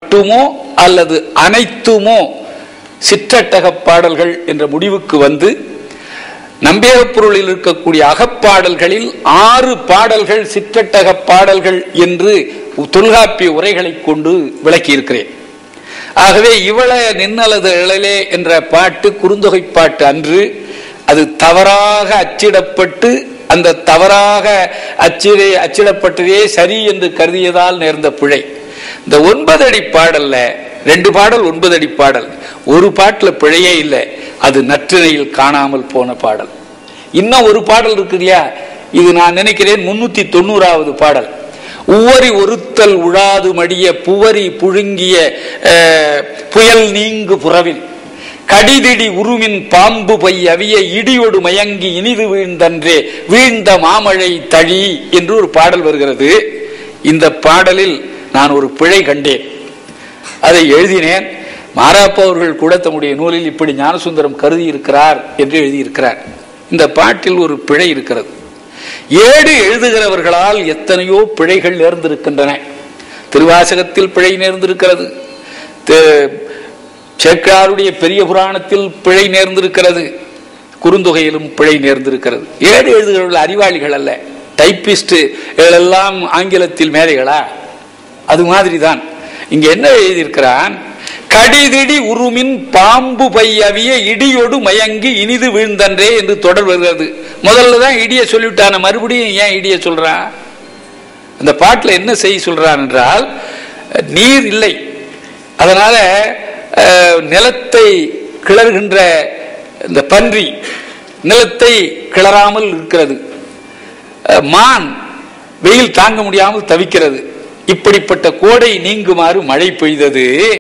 மட்டுமோ அல்லது அனைத்துமோ சிற்றட்டக பாடல்கள் என்ற முடிவுக்கு வந்து நம்பியார்பொருளில் இருக்கக்கூடிய அகப்பாடல்களில் 6 பாடல்கள் சிற்றட்டக பாடல்கள் என்று தொல்காப்பிய உரைகளை கொண்டு விளக்கி இருக்கிறேன். ஆகவே இவள நின்னலது இழலே என்ற பாட்டு குறுந்தொகை பாட்டு அன்று. அது தவறாக அச்சிடப்பட்டு அந்த தவறாக அச்சிடப்பட்டதே சரி என்று கருதியதால் நேர்ந்த பிழை. இந்த 9 அடி பாடல்ல 2 பாடல் 9 அடி பாடல், ஒரு பாட்டுல பிழையே இல்லை. அது நற்றிணையில் காணாமல் போன பாடல். இன்னும் ஒரு பாடல் இருக்கு இல்லையா, இது நான் நினைக்கிறேன் 390வது பாடல். உவரி ஒருத்தல் உழாது மடிய புவரி புழுங்கிய புயல் நீங்கு புறவில் கடிதிடி உருமின் பாம்பு பை அவிய இடியோடு மயங்கி இனிது வீழ்ந்தன்றே வீழ்ந்த மாமழை தழி என்று ஒரு பாடல் வருகிறது. இந்த பாடலில் நான் ஒரு பிழை கண்டேன். அதை எழுதினேன். மாராப்பா அவர்கள் கூட தம்முடைய நூலில் இப்படி ஞானசுந்தரம் கருதி இருக்கிறார் என்று எழுதியிருக்கிறார். இந்த பாட்டில் ஒரு பிழை இருக்கிறது. ஏடு எழுதுகிறவர்களால் எத்தனையோ பிழைகள் நேர்ந்திருக்கின்றன. திருவாசகத்தில் பிழை நேர்ந்திருக்கிறது, சேக்கிழாருடைய பெரிய புராணத்தில் பிழை நேர்ந்திருக்கிறது, குறுந்தொகையிலும் பிழை நேர்ந்திருக்கிறது. ஏடு எழுதுகிறவர்கள் அறிவாளிகள் அல்ல, டைப்பிஸ்ட் எல்லாம் ஆங்கிலத்தில் மேதைகளா? அது மாதிரிதான் இங்க என்ன எழுதியிருக்கிறான், கடிதிடி உருமின் பாம்பு பையவிய இடியோடு மயங்கி இனிது வீழ்ந்தன்றே என்று தொடர் வருகிறது. முதல்ல தான் இடிய சொல்லிவிட்டான, மறுபடியும் ஏன் இடிய சொல்றான்? அந்த பாட்டுல என்ன செய்ய சொல்றான் என்றால், நீர் இல்லை, அதனால நிலத்தை கிளறுகின்ற இந்த பன்றி நிலத்தை கிளறாமல் இருக்கிறது, மான் வெயில் தாங்க முடியாமல் தவிக்கிறது, இப்படிப்பட்ட கோடை நீங்குமாறு மழை பெய்தது.